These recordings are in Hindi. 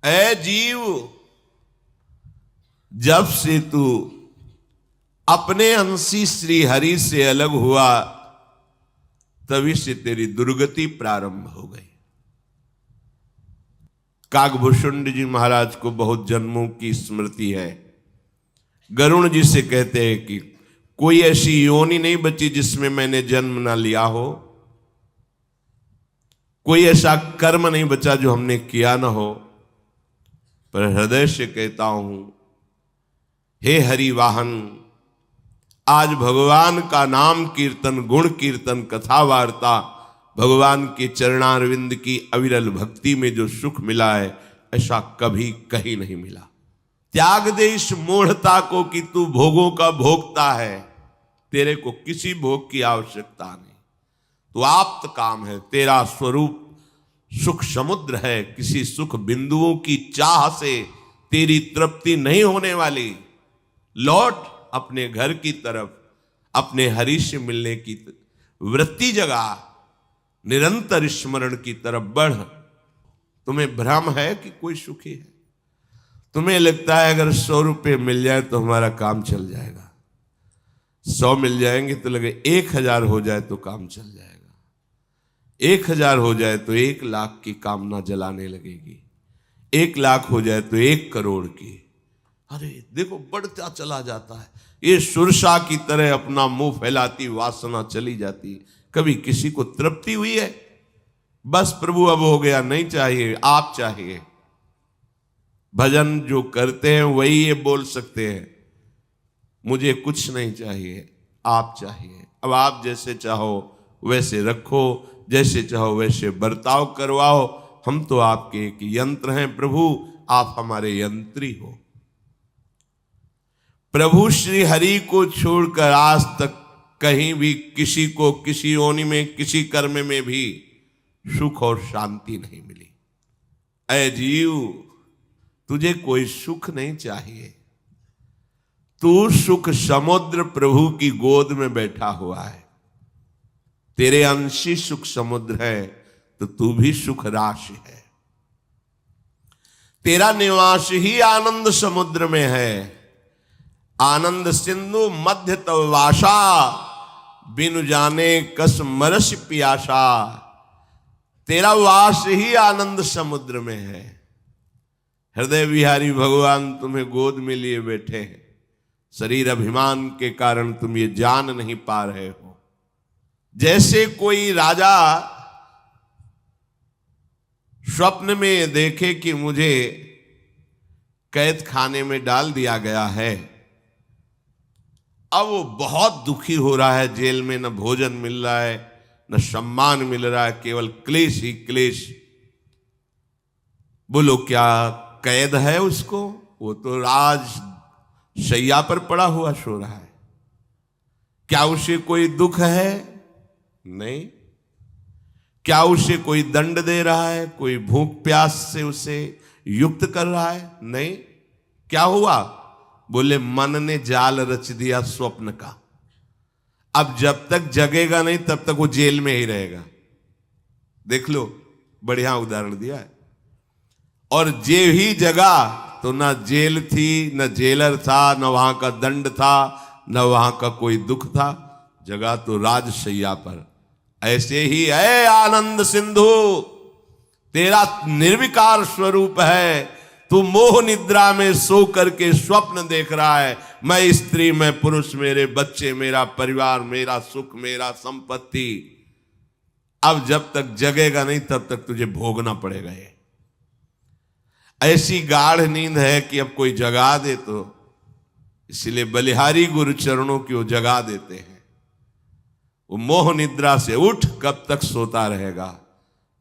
ऐ जीव, जब से तू अपने अंशी श्री हरि से अलग हुआ तभी से तेरी दुर्गति प्रारंभ हो गई। काकभूषुंड जी महाराज को बहुत जन्मों की स्मृति है। गरुण जी से कहते हैं कि कोई ऐसी योनि नहीं बची जिसमें मैंने जन्म ना लिया हो, कोई ऐसा कर्म नहीं बचा जो हमने किया ना हो। पर हृदय से कहता हूं, हे हरि वाहन, आज भगवान का नाम कीर्तन, गुण कीर्तन, कथा वार्ता, भगवान के चरणारविंद की अविरल भक्ति में जो सुख मिला है ऐसा कभी कहीं नहीं मिला। त्याग दे इस मूढ़ता को कि तू भोगों का भोगता है, तेरे को किसी भोग की आवश्यकता नहीं। तू आप्त काम है, तेरा स्वरूप सुख समुद्र है। किसी सुख बिंदुओं की चाह से तेरी तृप्ति नहीं होने वाली। लौट अपने घर की तरफ, अपने हरि से मिलने की वृत्ति जगा, निरंतर स्मरण की तरफ बढ़। तुम्हें भ्रम है कि कोई सुखी है। तुम्हें लगता है अगर 100 रुपये मिल जाए तो हमारा काम चल जाएगा, 100 मिल जाएंगे तो लगे 1000 हो जाए तो काम चल जाएगा, 1000 हो जाए तो 1 लाख की कामना जलाने लगेगी, 1 लाख हो जाए तो 1 करोड़ की। अरे देखो बढ़ता चला जाता है। ये सुरसा की तरह अपना मुंह फैलाती वासना चली जाती। कभी किसी को तृप्ति हुई है? बस प्रभु अब हो गया, नहीं चाहिए, आप चाहिए। भजन जो करते हैं वही ये बोल सकते हैं, मुझे कुछ नहीं चाहिए, आप चाहिए। अब आप जैसे चाहो वैसे रखो, जैसे चाहो वैसे बर्ताव करवाओ। हम तो आपके एक यंत्र हैं प्रभु, आप हमारे यंत्री हो। प्रभु श्री हरि को छोड़कर आज तक कहीं भी किसी को किसी योनि में, किसी कर्म में भी सुख और शांति नहीं मिली। ऐ जीव, तुझे कोई सुख नहीं चाहिए। तू सुख समुद्र प्रभु की गोद में बैठा हुआ है। तेरे अंशी सुख समुद्र है तो तू भी सुख राशि है। तेरा निवास ही आनंद समुद्र में है। आनंद सिंधु मध्य तव वासा, बिनु जाने कस मरस पियासा। तेरा वास ही आनंद समुद्र में है। हृदय विहारी भगवान तुम्हें गोद में लिए बैठे हैं। शरीर अभिमान के कारण तुम ये जान नहीं पा रहे हो। जैसे कोई राजा स्वप्न में देखे कि मुझे कैद खाने में डाल दिया गया है, अब वो बहुत दुखी हो रहा है। जेल में न भोजन मिल रहा है, न सम्मान मिल रहा है, केवल क्लेश ही क्लेश। बोलो क्या कैद है उसको? वो तो राज शैया पर पड़ा हुआ सो रहा है। क्या उसे कोई दुख है? नहीं। क्या उसे कोई दंड दे रहा है? कोई भूख प्यास से उसे युक्त कर रहा है? नहीं। क्या हुआ? बोले मन ने जाल रच दिया स्वप्न का। अब जब तक जगेगा नहीं तब तक वो जेल में ही रहेगा। देख लो, बढ़िया उदाहरण दिया है। और जे ही जगा तो ना जेल थी, न जेलर था, न वहां का दंड था, न वहां का कोई दुख था। जगा तो राजशैया पर। ऐसे ही है आनंद सिंधु, तेरा निर्विकार स्वरूप है। तू मोह निद्रा में सो करके स्वप्न देख रहा है, मैं स्त्री, मैं पुरुष, मेरे बच्चे, मेरा परिवार, मेरा सुख, मेरा संपत्ति। अब जब तक जगेगा नहीं तब तक तुझे भोगना पड़ेगा। ये ऐसी गाढ़ नींद है कि अब कोई जगा दे तो, इसलिए बलिहारी गुरु चरणों की वो जगा देते हैं। वो मोह निद्रा से उठ, कब तक सोता रहेगा?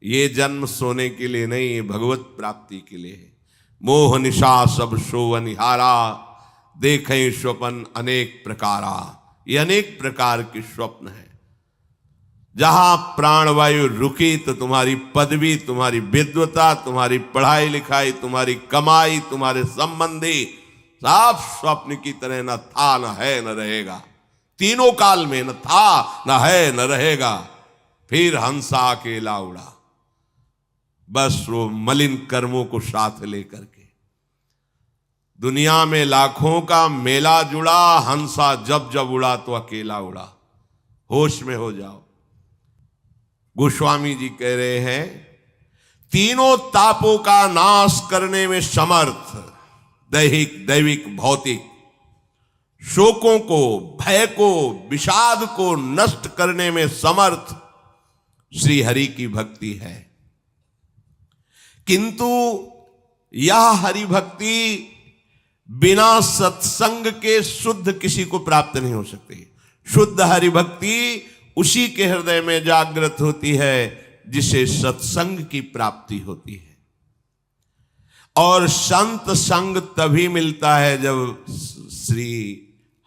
ये जन्म सोने के लिए नहीं, ये भगवत प्राप्ति के लिए है। मोह निशा सब सोवनिहारा, देखें स्वप्न अनेक प्रकारा। ये अनेक प्रकार के स्वप्न है। जहां प्राणवायु रुकी तो तुम्हारी पदवी, तुम्हारी विद्वता, तुम्हारी पढ़ाई लिखाई, तुम्हारी कमाई, तुम्हारे संबंधी सब स्वप्न की तरह न था, न है, न रहेगा। तीनों काल में न था, न है, न रहेगा। फिर हंसा अकेला उड़ा। बस वो मलिन कर्मों को साथ लेकर के। दुनिया में लाखों का मेला जुड़ा, हंसा जब जब उड़ा तो अकेला उड़ा। होश में हो जाओ। गोस्वामी जी कह रहे हैं, तीनों तापों का नाश करने में समर्थ, दैहिक दैविक भौतिक, शोकों को, भय को, विषाद को नष्ट करने में समर्थ श्री हरि की भक्ति है। किंतु यह हरि भक्ति बिना सत्संग के शुद्ध किसी को प्राप्त नहीं हो सकती। शुद्ध हरि भक्ति उसी के हृदय में जागृत होती है जिसे सत्संग की प्राप्ति होती है। और संत संग तभी मिलता है जब श्री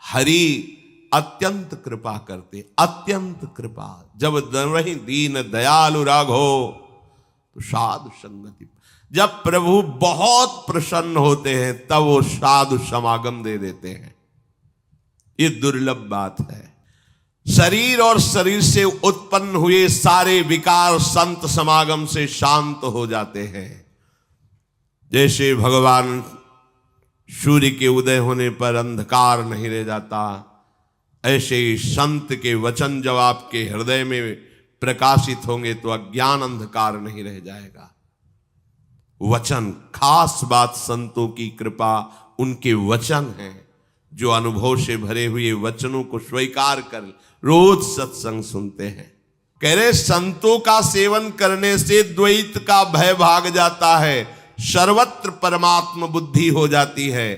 हरि अत्यंत कृपा करते, अत्यंत कृपा। जब वही दीन दयालु राघो तो साधु संगति। जब प्रभु बहुत प्रसन्न होते हैं तब वो साधु समागम दे देते हैं। ये दुर्लभ बात है। शरीर और शरीर से उत्पन्न हुए सारे विकार संत समागम से शांत हो जाते हैं। जैसे भगवान सूर्य के उदय होने पर अंधकार नहीं रह जाता, ऐसे ही संत के वचन जब आपके हृदय में प्रकाशित होंगे तो अज्ञान अंधकार नहीं रह जाएगा। वचन, खास बात संतों की कृपा उनके वचन हैं, जो अनुभव से भरे हुए वचनों को स्वीकार कर रोज सत्संग सुनते हैं। कह रहे संतों का सेवन करने से द्वैत का भय भाग जाता है, सर्वत्र परमात्मा बुद्धि हो जाती है,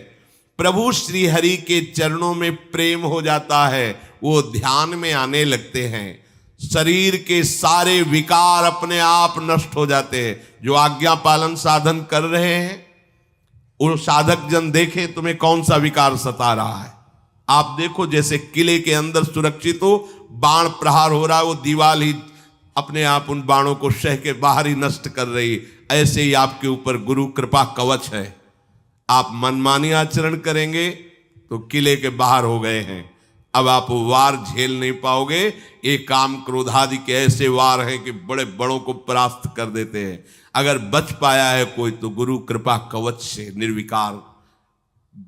प्रभु श्री हरि के चरणों में प्रेम हो जाता है, वो ध्यान में आने लगते हैं, शरीर के सारे विकार अपने आप नष्ट हो जाते हैं। जो आज्ञा पालन साधन कर रहे हैं वो साधक जन देखे तुम्हें कौन सा विकार सता रहा है। आप देखो जैसे किले के अंदर सुरक्षित हो, बाण प्रहार हो रहा है, वो दीवार ही अपने आप उन बाणों को सह के बाहर ही नष्ट कर रही। ऐसे ही आपके ऊपर गुरु कृपा कवच है। आप मनमानी आचरण करेंगे तो किले के बाहर हो गए हैं। अब आप वार झेल नहीं पाओगे। एक काम क्रोध आदि के ऐसे वार हैं कि बड़े बड़ों को परास्त कर देते हैं। अगर बच पाया है कोई तो गुरु कृपा कवच से निर्विकार।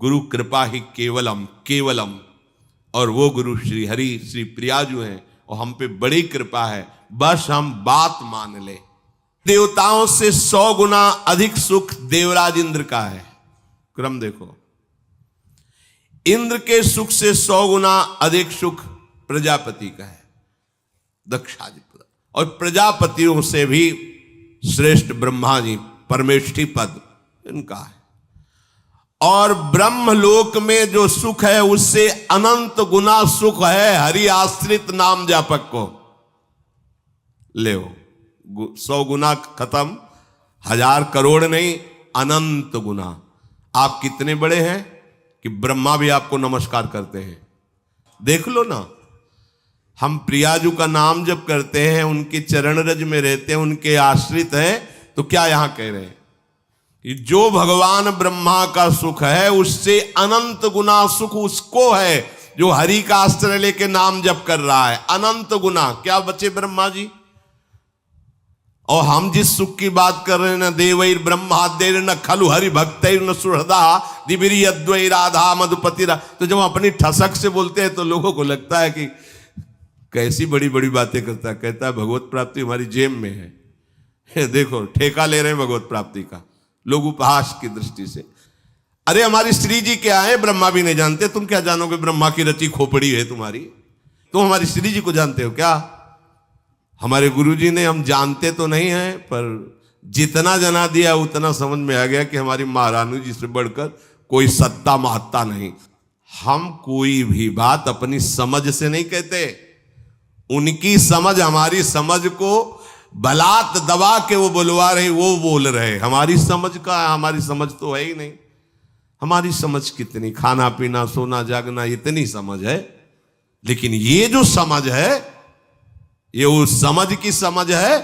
गुरु कृपा ही केवलम केवलम। और वो गुरु श्री हरि श्री प्रियाजू हैं और हम पे बड़ी कृपा है, बस हम बात मान ले। देवताओं से 100 गुना अधिक सुख देवराज इंद्र का है। क्रम देखो, इंद्र के सुख से 100 गुना अधिक सुख प्रजापति का है, दक्षादि। और प्रजापतियों से भी श्रेष्ठ ब्रह्मा जी परमेष्ठी पद इनका है। और ब्रह्मलोक में जो सुख है उससे अनंत गुना सुख है हरि आश्रित नाम जापक को। ले 100 गुना खत्म, 1000 करोड़ नहीं, अनंत गुना। आप कितने बड़े हैं कि ब्रह्मा भी आपको नमस्कार करते हैं। देख लो ना, हम प्रियाजू का नाम जब करते हैं, उनके चरण रज में रहते हैं, उनके आश्रित हैं, तो क्या यहां कह रहे हैं कि जो भगवान ब्रह्मा का सुख है उससे अनंत गुना सुख उसको है जो हरि का आश्रय लेके नाम जप कर रहा है। अनंत गुना। क्या बचे ब्रह्मा जी? और हम जिस सुख की बात कर रहे हैं ना, देवैर ब्रह्माद्यैर न खलु हरि भक्तैर न सुहृदा दिबिरी अद्वै राधा मधुपति। तो जब अपनी ठसक से बोलते हैं तो लोगों को लगता है कि कैसी बड़ी बड़ी बातें करता है। कहता है भगवत प्राप्ति हमारी जेब में है। देखो ठेका ले रहे हैं भगवत प्राप्ति का लोग उपहास की दृष्टि से। अरे हमारी श्री जी क्या है ब्रह्मा भी नहीं जानते, तुम क्या जानोगे? ब्रह्मा की रची खोपड़ी है तुम्हारी, तुम हमारी श्री जी को जानते हो क्या? हमारे गुरुजी ने, हम जानते तो नहीं हैं पर जितना जना दिया उतना समझ में आ गया कि हमारी महारानी जी से बढ़कर कोई सत्ता महत्ता नहीं। हम कोई भी बात अपनी समझ से नहीं कहते, उनकी समझ हमारी समझ को बलात् दबा के वो बुलवा रहे, वो बोल रहे। हमारी समझ का, हमारी समझ तो है ही नहीं। हमारी समझ कितनी, खाना पीना सोना जागना इतनी समझ है, लेकिन ये जो समझ है ये उस समझ की समझ है।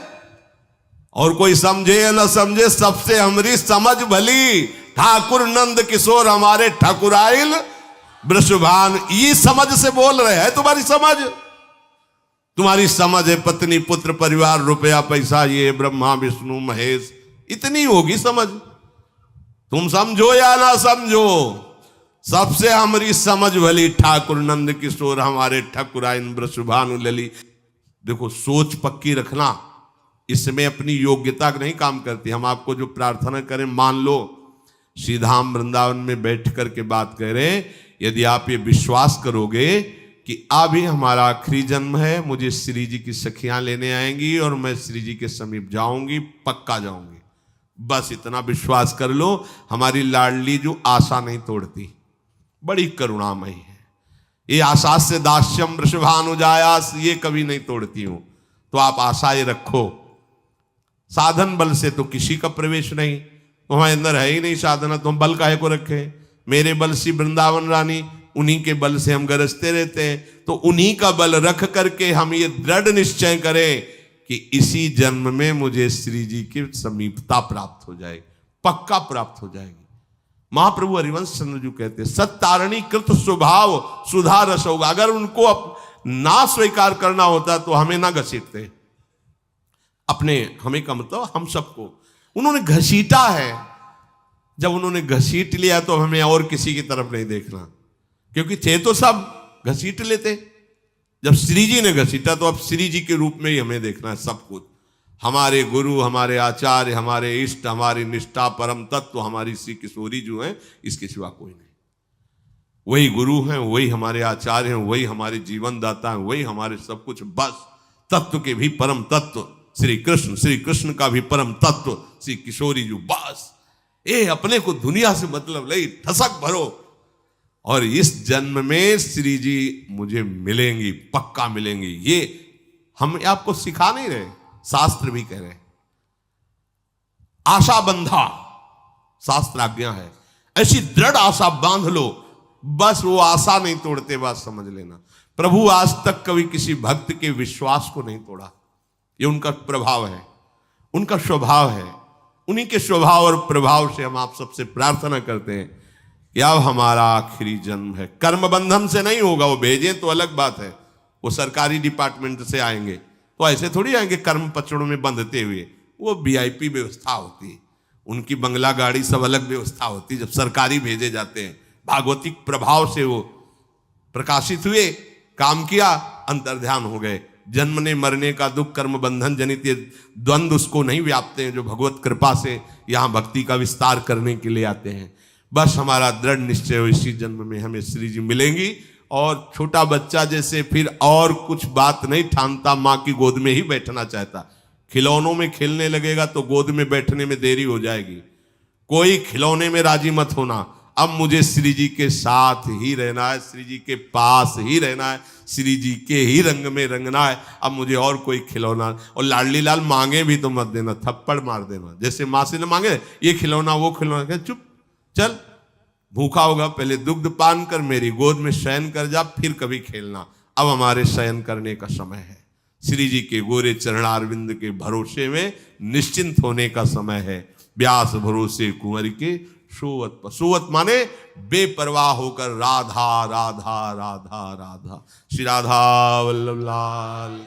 और कोई समझे या न समझे, सबसे हमारी समझ भली। ठाकुर नंद किशोर हमारे ठाकुराइल वृषभान, ये समझ से बोल रहे हैं। तुम्हारी समझ, तुम्हारी समझ है पत्नी पुत्र परिवार रुपया पैसा, ये ब्रह्मा विष्णु महेश इतनी होगी समझ। तुम समझो या ना समझो, सबसे हमारी समझ भली ठाकुर नंद किशोर हमारे ठकुराइन वृषभानु लली। देखो सोच पक्की रखना, इसमें अपनी योग्यता नहीं काम करती। हम आपको जो प्रार्थना करें, मान लो श्रीधाम वृंदावन में बैठ करके बात करें, यदि आप ये विश्वास करोगे कि अभी हमारा आखिरी जन्म है, मुझे श्री जी की सखियां लेने आएंगी और मैं श्री जी के समीप जाऊंगी, पक्का जाऊंगी, बस इतना विश्वास कर लो। हमारी लाडली जो आशा नहीं तोड़ती, बड़ी करुणामयी है। ये आशा से दास्यम वृषभानुजायास, ये कभी नहीं तोड़ती हूं। तो आप आशाएं रखो। साधन बल से तो किसी का प्रवेश नहीं, तो हमारे अंदर है ही नहीं साधना, तो हम बल काहे को रखें। मेरे बल सी वृंदावन रानी, उन्हीं के बल से हम गरजते रहते हैं। तो उन्हीं का बल रख करके हम ये दृढ़ निश्चय करें कि इसी जन्म में मुझे श्री जी की समीपता प्राप्त हो जाएगी, पक्का प्राप्त हो जाएगी। महाप्रभु हरिवंश चंद्र जी कहते हैं, सत्तारणी कृत स्वभाव सुधा रस होगा। अगर उनको ना स्वीकार करना होता तो हमें ना घसीटते अपने, हमें का मतलब हम सबको उन्होंने घसीटा है। जब उन्होंने घसीट लिया तो हमें और किसी की तरफ नहीं देखना, क्योंकि थे तो सब घसीट लेते। जब श्री जी ने घसीटा तो अब श्री जी के रूप में ही हमें देखना है सब कुछ। हमारे गुरु, हमारे आचार्य, हमारे इष्ट, हमारी निष्ठा, परम तत्व हमारी श्री किशोरी जो है, इसके सिवा कोई नहीं। वही गुरु हैं, वही हमारे आचार्य हैं, वही हमारे जीवन दाता हैं, वही हमारे सब कुछ। बस तत्व के भी परम तत्व श्री कृष्ण, श्री कृष्ण का भी परम तत्व श्री किशोरी जो। बस ये अपने को दुनिया से मतलब नहीं, ठसक भरो। और इस जन्म में श्री जी मुझे मिलेंगी, पक्का मिलेंगी। ये हम आपको सिखा नहीं रहे, शास्त्र भी कह रहे हैं। आशा बंधा शास्त्र आज्ञा है, ऐसी दृढ़ आशा बांध लो, बस वो आशा नहीं तोड़ते, बात समझ लेना। प्रभु आज तक कभी किसी भक्त के विश्वास को नहीं तोड़ा, ये उनका प्रभाव है, उनका स्वभाव है। उन्हीं के स्वभाव और प्रभाव से हम आप सबसे प्रार्थना करते हैं कि अब हमारा आखिरी जन्म है, कर्म बंधन से नहीं होगा। वो भेजें तो अलग बात है, वो सरकारी डिपार्टमेंट से आएंगे, तो ऐसे थोड़ी आएंगे कर्म पचड़ों में बंधते हुए। वो वीआईपी व्यवस्था होती है, उनकी बंगला गाड़ी सब अलग व्यवस्था होती है। जब सरकारी भेजे जाते हैं, भागवतिक प्रभाव से वो प्रकाशित हुए, काम किया, अंतर्ध्यान हो गए। जन्मने मरने का दुख, कर्म बंधन जनित द्वंद्व उसको नहीं व्यापते हैं, जो भगवत कृपा से यहाँ भक्ति का विस्तार करने के लिए आते हैं। बस हमारा दृढ़ निश्चय हो, इसी जन्म में हमें श्री जी मिलेंगी। और छोटा बच्चा जैसे फिर और कुछ बात नहीं ठानता, माँ की गोद में ही बैठना चाहता। खिलौनों में खेलने लगेगा तो गोद में बैठने में देरी हो जाएगी। कोई खिलौने में राजी मत होना। अब मुझे श्री जी के साथ ही रहना है, श्री जी के पास ही रहना है, श्री जी के ही रंग में रंगना है। अब मुझे और कोई खिलौना, और लाडली लाल मांगे भी तो मत देना, थप्पड़ मार देना। जैसे माँ से न मांगे ये खिलौना वो खिलौना, चुप चल, भूखा होगा, पहले दुग्ध पान कर, मेरी गोद में शयन कर जा, फिर कभी खेलना। अब हमारे शयन करने का समय है, श्री जी के गोरे चरणारविंद के भरोसे में निश्चिंत होने का समय है। व्यास भरोसे कुंवर के सोवत, सोवत माने बेपरवाह होकर राधा राधा राधा राधा। श्री राधा वल्लभ लाल।